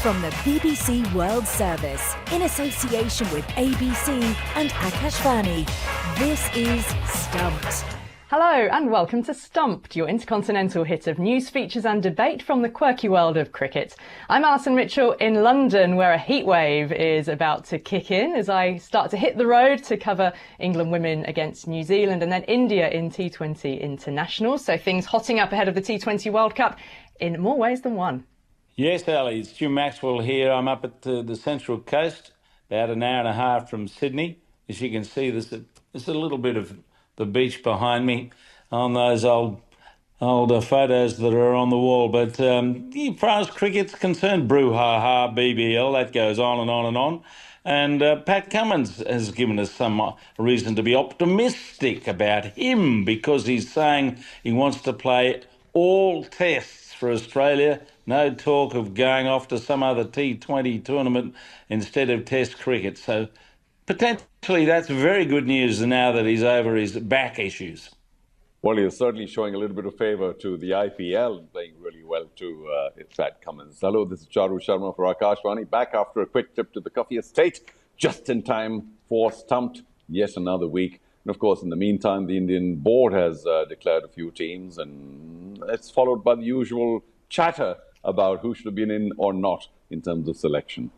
From the BBC World Service, in association with ABC and Akashvani, this is Stumped. Hello and welcome to Stumped, your intercontinental hit of news, features and debate from the quirky world of cricket. I'm Alison Mitchell in London, where a heatwave is about to kick in as I start to hit the road to cover England women against New Zealand and then India in T20 internationals. So things hotting up ahead of the T20 World Cup in more ways than one. Yes, Ali, it's Stu Maxwell here. I'm up at the Central Coast, about an hour and a half from Sydney. As you can see, there's a little bit of the beach behind me on those old photos that are on the wall. But as far as cricket's concerned, brouhaha, BBL, that goes on and on and on. And Pat Cummins has given us some reason to be optimistic about him because he's saying he wants to play all tests for Australia. No talk of going off to some other T20 tournament instead of Test cricket. So potentially that's very good news now that he's over his back issues. Well, he is certainly showing a little bit of favour to the IPL and playing really well to Pat Cummins. Hello, this is Charu Sharma for Akashvani, back after a quick trip to the coffee estate, just in time for Stumped, yet another week. And of course, in the meantime, the Indian board has declared a few teams, and it's followed by the usual chatter about who should have been in or not in terms of selection.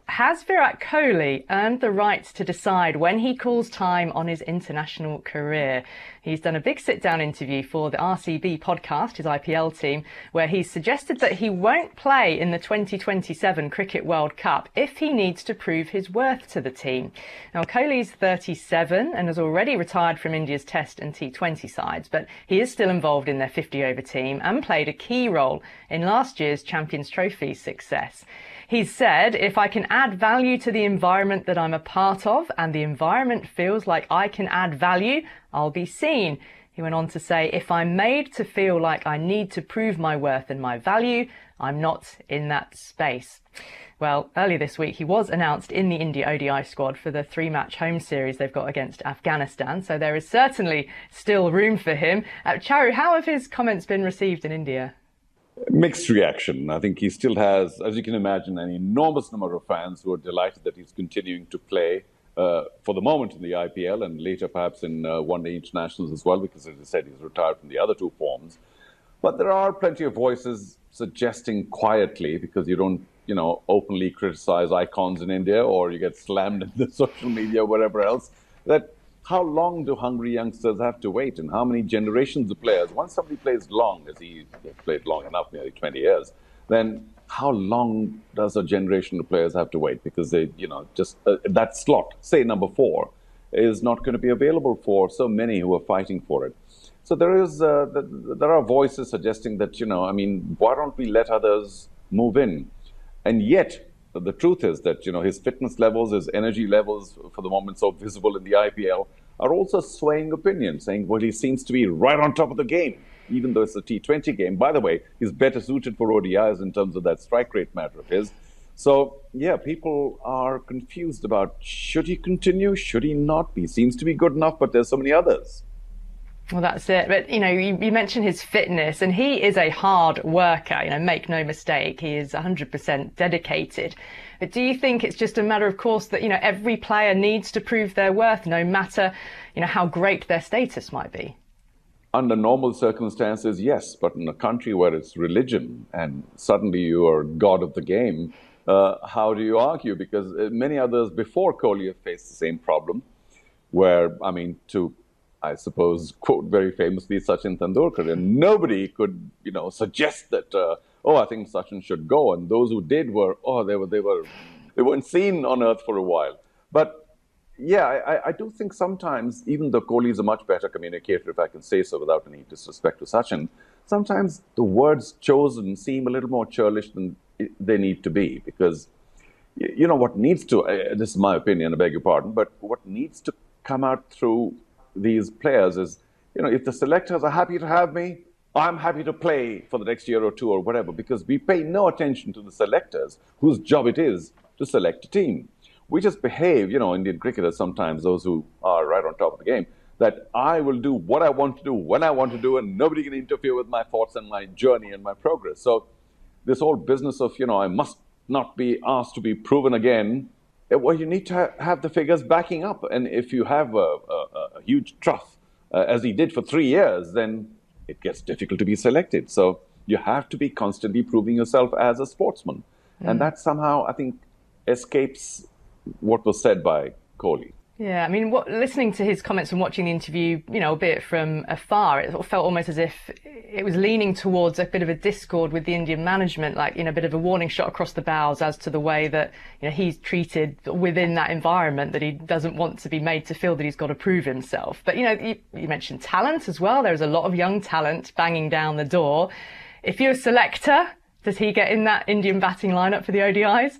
Has Virat Kohli earned the right to decide when he calls time on his international career? He's done a big sit-down interview for the RCB podcast, his IPL team, where he's suggested that he won't play in the 2027 Cricket World Cup if he needs to prove his worth to the team. Now, Kohli's 37 and has already retired from India's Test and T20 sides, but he is still involved in their 50-over team and played a key role in last year's Champions Trophy success. He's said, if I can add value to the environment that I'm a part of and the environment feels like I can add value, I'll be seen. He went on to say, if I'm made to feel like I need to prove my worth and my value, I'm not in that space. Well, earlier this week, he was announced in the India ODI squad for the 3-match home series they've got against Afghanistan, so there is certainly still room for him. Charu, how have his comments been received in India? Mixed reaction. I think he still has, as you can imagine, an enormous number of fans who are delighted that he's continuing to play for the moment in the IPL and later perhaps in one-day internationals as well, because as I said, he's retired from the other two forms. But there are plenty of voices suggesting quietly, because you don't, openly criticize icons in India or you get slammed in the social media or whatever else, that how long do hungry youngsters have to wait, and how many generations of players? Once somebody plays long, as he played long enough, nearly 20 years, then how long does a generation of players have to wait? Because they, just that slot, say number 4, is not going to be available for so many who are fighting for it. So there are voices suggesting that, why don't we let others move in? And yet, the truth is that, his fitness levels, his energy levels, for the moment so visible in the IPL, are also swaying opinion, saying, well, he seems to be right on top of the game, even though it's a T20 game. By the way, he's better suited for ODIs in terms of that strike rate matter of his. So, yeah, people are confused about, should he continue? Should he not? He seems to be good enough, but there's so many others. Well, that's it. But, you mentioned his fitness, and he is a hard worker, make no mistake. He is 100% dedicated. But do you think it's just a matter of course that, every player needs to prove their worth, no matter, how great their status might be? Under normal circumstances, yes. But in a country where it's religion and suddenly you are god of the game, how do you argue? Because many others before Kohli have faced the same problem where, I suppose, quote very famously, Sachin Tendulkar, and nobody could, suggest that, I think Sachin should go. And those who did were, they weren't seen on earth for a while. But yeah, I do think sometimes, even though Kohli is a much better communicator, if I can say so without any disrespect to Sachin, sometimes the words chosen seem a little more churlish than they need to be. Because, what needs to, this is my opinion, I beg your pardon, but what needs to come out through these players is, if the selectors are happy to have me, I'm happy to play for the next year or two or whatever, because we pay no attention to the selectors whose job it is to select a team. We just behave, Indian cricketers sometimes, those who are right on top of the game, that I will do what I want to do, when I want to do, and nobody can interfere with my thoughts and my journey and my progress. So this whole business of, I must not be asked to be proven again, well, you need to have the figures backing up. And if you have a huge trough, as he did for 3 years, then it gets difficult to be selected. So you have to be constantly proving yourself as a sportsman. And that somehow, I think, escapes what was said by Kohli. Yeah, I mean, listening to his comments and watching the interview, albeit from afar, it felt almost as if it was leaning towards a bit of a discord with the Indian management, like, a bit of a warning shot across the bows as to the way that, he's treated within that environment, that he doesn't want to be made to feel that he's got to prove himself. But, you mentioned talent as well. There's a lot of young talent banging down the door. If you're a selector, does he get in that Indian batting lineup for the ODIs?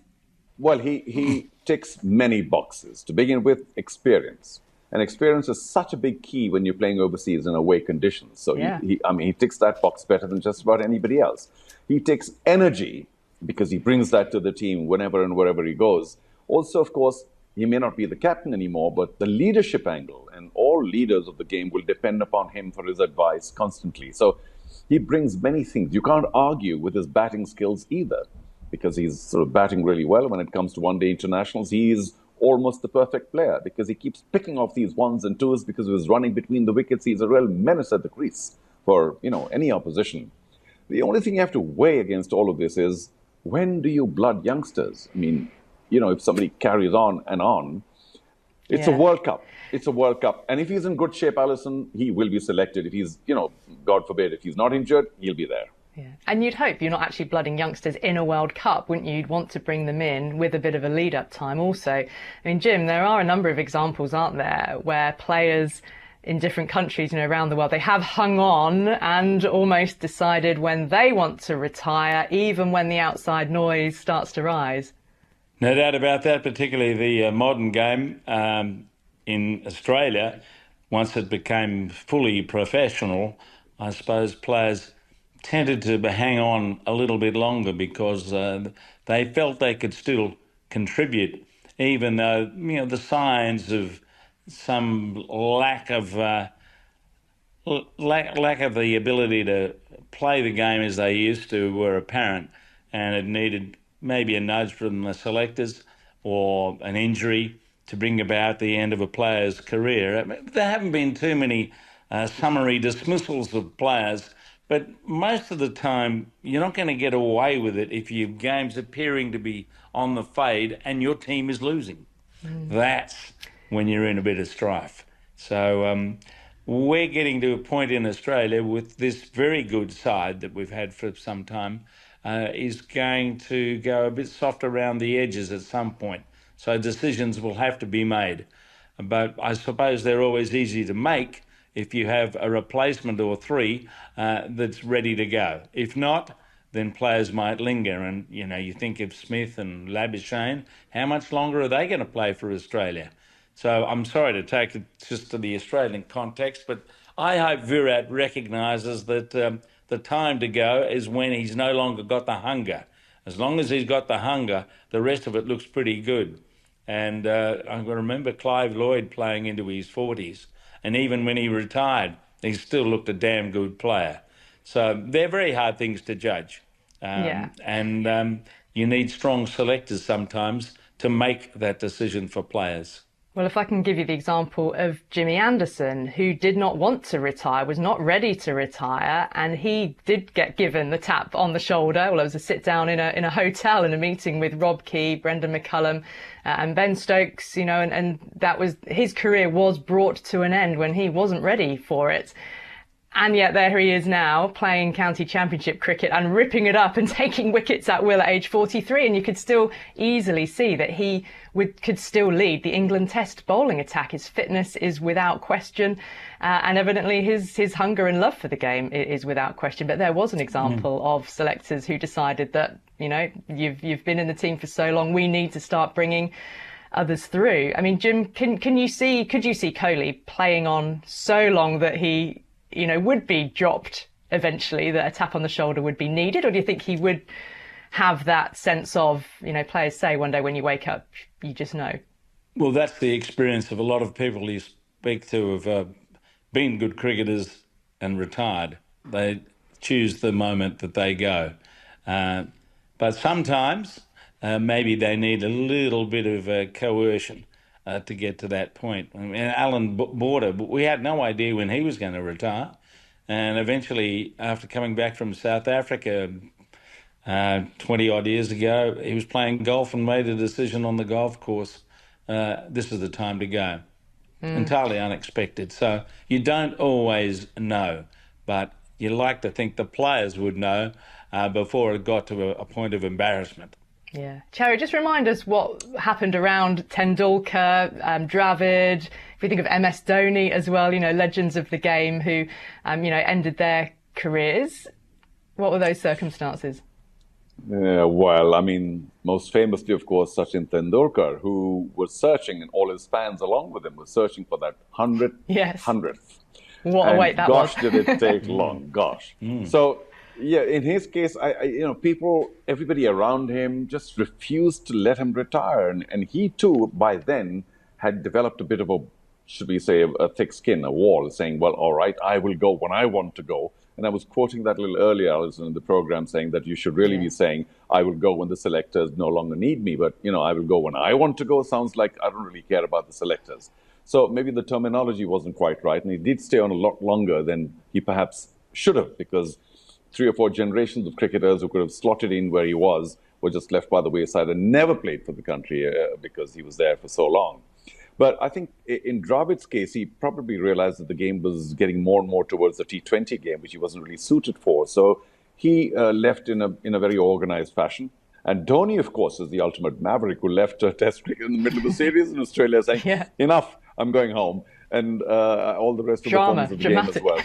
Well, he ticks many boxes. To begin with, experience. And experience is such a big key when you're playing overseas in away conditions. So yeah. he ticks that box better than just about anybody else. He ticks energy because he brings that to the team whenever and wherever he goes. Also, of course, he may not be the captain anymore, but the leadership angle, and all leaders of the game will depend upon him for his advice constantly. So he brings many things. You can't argue with his batting skills either, because he's sort of batting really well. When it comes to one-day internationals, he's almost the perfect player because he keeps picking off these ones and twos because he was running between the wickets. He's a real menace at the crease for, any opposition. The only thing you have to weigh against all of this is, when do you blood youngsters? I mean, if somebody carries on, it's a World Cup. It's a World Cup. And if he's in good shape, Alison, he will be selected. If he's, God forbid, if he's not injured, he'll be there. Yeah. And you'd hope you're not actually blooding youngsters in a World Cup, wouldn't you? You'd want to bring them in with a bit of a lead-up time also. I mean, Jim, there are a number of examples, aren't there, where players in different countries, around the world, they have hung on and almost decided when they want to retire, even when the outside noise starts to rise. No doubt about that, particularly the modern game in Australia. Once it became fully professional, I suppose players tended to hang on a little bit longer because they felt they could still contribute, even though the signs of some lack of the ability to play the game as they used to were apparent, and it needed maybe a nudge from the selectors or an injury to bring about the end of a player's career. I mean, there haven't been too many summary dismissals of players, but most of the time, you're not going to get away with it if your game's appearing to be on the fade and your team is losing. That's when you're in a bit of strife. So we're getting to a point in Australia with this very good side that we've had for some time is going to go a bit soft around the edges at some point. So decisions will have to be made. But I suppose they're always easy to make if you have a replacement or three that's ready to go. If not, then players might linger. And, you think of Smith and Labuschagne, how much longer are they going to play for Australia? So I'm sorry to take it just to the Australian context, but I hope Virat recognises that the time to go is when he's no longer got the hunger. As long as he's got the hunger, the rest of it looks pretty good. And I remember Clive Lloyd playing into his 40s. And even when he retired, he still looked a damn good player. So they're very hard things to judge. And you need strong selectors sometimes to make that decision for players. Well, if I can give you the example of Jimmy Anderson, who did not want to retire, was not ready to retire, and he did get given the tap on the shoulder. Well, it was a sit down in a hotel in a meeting with Rob Key, Brendan McCullum, and Ben Stokes, and that was, his career was brought to an end when he wasn't ready for it. And yet there he is now playing county championship cricket and ripping it up and taking wickets at will at age 43. And you could still easily see that he could still lead the England Test bowling attack. His fitness is without question. And evidently his hunger and love for the game is without question. But there was an example of selectors who decided that, you've been in the team for so long, we need to start bringing others through. I mean, Jim, could you see Kohli playing on so long that he would be dropped eventually, that a tap on the shoulder would be needed? Or do you think he would have that sense of, players say one day when you wake up, you just know? Well, that's the experience of a lot of people you speak to have been good cricketers and retired. They choose the moment that they go. But sometimes maybe they need a little bit of coercion to get to that point. I mean, Alan Border, we had no idea when he was going to retire. And eventually, after coming back from South Africa 20 odd years ago, he was playing golf and made a decision on the golf course. This is the time to go. Entirely unexpected. So you don't always know, but you like to think the players would know before it got to a point of embarrassment. Yeah. Charu, just remind us what happened around Tendulkar, Dravid, if we think of MS Dhoni as well, legends of the game who, ended their careers. What were those circumstances? Well, I mean, most famously, of course, Sachin Tendulkar, who was searching, and all his fans along with him were searching for that 100th. Yes. 100th. What a wait that was. was. Gosh, did it take long. Gosh. So, yeah, in his case, everybody around him just refused to let him retire. And he, too, by then, had developed a bit of a, should we say, a thick skin, a wall, saying, well, all right, I will go when I want to go. And I was quoting that a little earlier, Alison, in the program, saying that you should really be saying, I will go when the selectors no longer need me. But, I will go when I want to go sounds like I don't really care about the selectors. So maybe the terminology wasn't quite right. And he did stay on a lot longer than he perhaps should have, because 3 or 4 generations of cricketers who could have slotted in where he was were just left by the wayside and never played for the country because he was there for so long. But I think in Dravid's case, he probably realized that the game was getting more and more towards the T20 game, which he wasn't really suited for. So he left in a very organized fashion. And Dhoni, of course, is the ultimate maverick who left Test cricket in the middle of the series in Australia saying, enough, I'm going home. And all the rest of the forms of the game as well.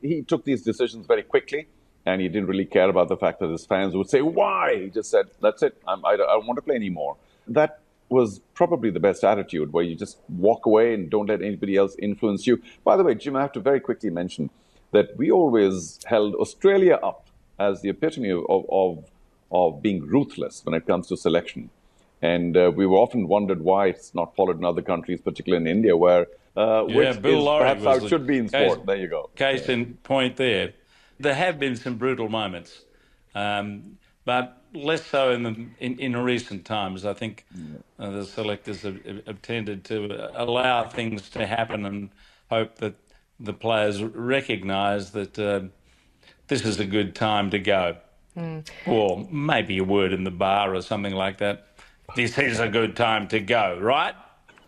He took these decisions very quickly, and he didn't really care about the fact that his fans would say, why? He just said, that's it, I don't want to play anymore. That was probably the best attitude, where you just walk away and don't let anybody else influence you. By the way, Jim, I have to very quickly mention that we always held Australia up as the epitome of being ruthless when it comes to selection. And we often wondered why it's not followed in other countries, particularly in India, where which Bill is Laurie perhaps how it should be in sport. There you go. Case in point there. There have been some brutal moments, but less so in recent times. I think the selectors have tended to allow things to happen and hope that the players recognise that this is a good time to go. Or maybe a word in the bar or something like that. This is a good time to go, right?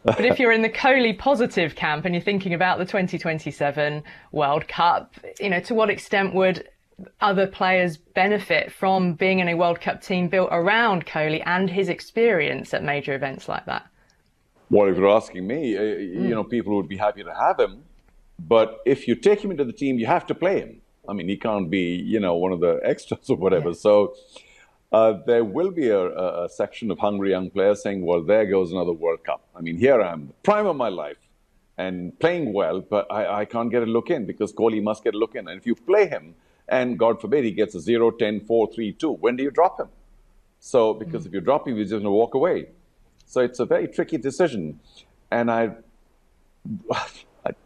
But if you're in the Kohli positive camp and you're thinking about the 2027 World Cup, to what extent would other players benefit from being in a World Cup team built around Kohli and his experience at major events like that? Well, if you're asking me, people would be happy to have him. But if you take him into the team, you have to play him. I mean, he can't be, one of the extras or whatever. Yeah. So there will be a section of hungry young players saying, well, there goes another World Cup. I mean, here I am, prime of my life, and playing well, but I can't get a look in because Kohli must get a look in. And if you play him, and God forbid he gets a 0, 10, 4, 3, 2, when do you drop him? So, because if you drop him, he's just going to walk away. So it's a very tricky decision. And I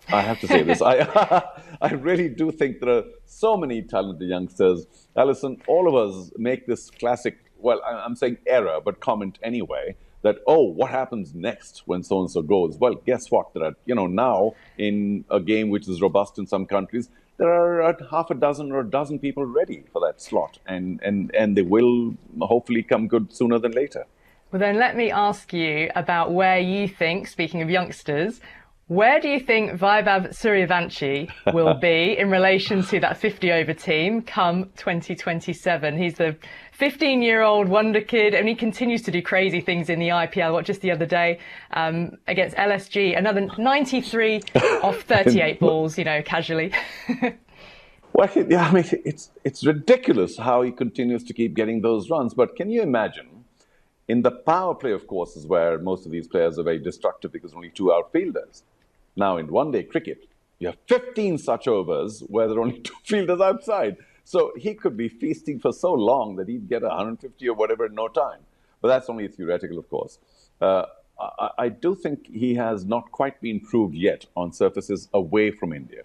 have to say this. I really do think there are so many talented youngsters. Alison, all of us make this classic, well, I'm saying error, but comment anyway, that, what happens next when so-and-so goes? Well, guess what? There are, now in a game which is robust in some countries, there are half a dozen or a dozen people ready for that slot. And they will hopefully come good sooner than later. Well, then let me ask you about where you think, speaking of youngsters, where do you think Vaibhav Suryavanshi will be in relation to that 50-over team come 2027? He's the 15-year-old wonder kid, and he continues to do crazy things in the IPL. What, just the other day against LSG, another 93 off 38 balls, casually. Well, I mean, it's ridiculous how he continues to keep getting those runs. But can you imagine, in the power play, of course, is where most of these players are very destructive because only 2 outfielders. Now, in one-day cricket, you have 15 such overs where there are only 2 fielders outside. So he could be feasting for so long that he'd get 150 or whatever in no time. But that's only theoretical, of course. I do think he has not quite been proved yet on surfaces away from India.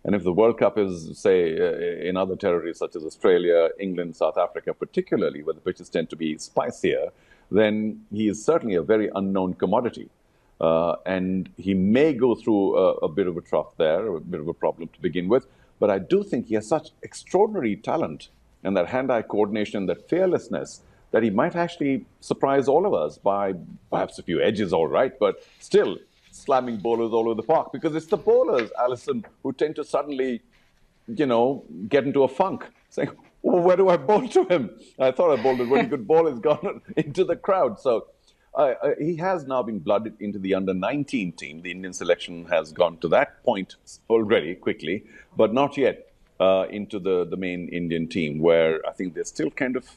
And if the World Cup is, say, in other territories such as Australia, England, South Africa, particularly, where the pitches tend to be spicier, then he is certainly a very unknown commodity. And he may go through a bit of a trough there, a bit of a problem to begin with. But I do think he has such extraordinary talent and that hand-eye coordination and that fearlessness that he might actually surprise all of us by perhaps a few edges, all right, but still slamming bowlers all over the park. Because it's the bowlers, Alison, who tend to suddenly, get into a funk, saying, well, where do I bowl to him? I thought I bowled a really good ball. It's gone into the crowd. So he has now been blooded into the under-19 team. The Indian selection has gone to that point already, quickly, but not yet into the main Indian team, where I think they're still kind of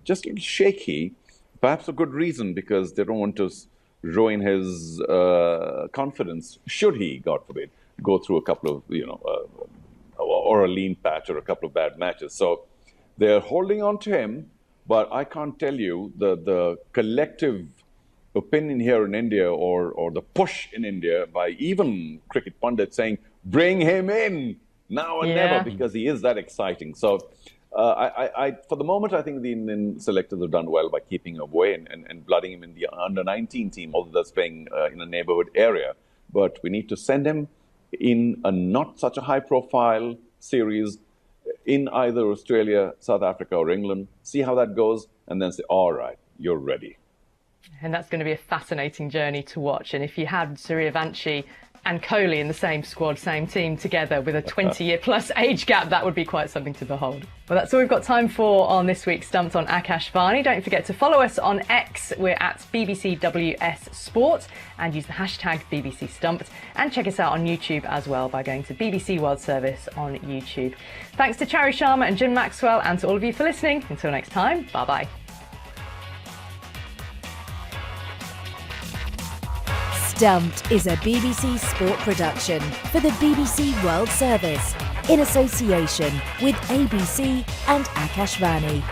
just a little shaky, perhaps a good reason, because they don't want to ruin his confidence, should he, God forbid, go through a couple of, or a lean patch or a couple of bad matches. So they're holding on to him, but I can't tell you the collective opinion here in India or the push in India by even cricket pundits saying, bring him in now and never, because he is that exciting. So I for the moment, I think the Indian selectors have done well by keeping him away and blooding him in the under-19 team, although that's playing in a neighborhood area. But we need to send him in a not such a high-profile series in either Australia, South Africa, or England, see how that goes, and then say, all right, you're ready. And that's going to be a fascinating journey to watch. And if you had Suryavanshi and Kohli in the same squad, same team together with a 20-year-plus age gap, that would be quite something to behold. Well, that's all we've got time for on this week's Stumped on Akashvani. Don't forget to follow us on X. We're at BBCWS Sport, and use the hashtag BBC Stumped. And check us out on YouTube as well by going to BBC World Service on YouTube. Thanks to Charu, Sharma and Jim Maxwell, and to all of you for listening. Until next time, bye-bye. Stumped is a BBC Sport production for the BBC World Service in association with ABC and Akashvani.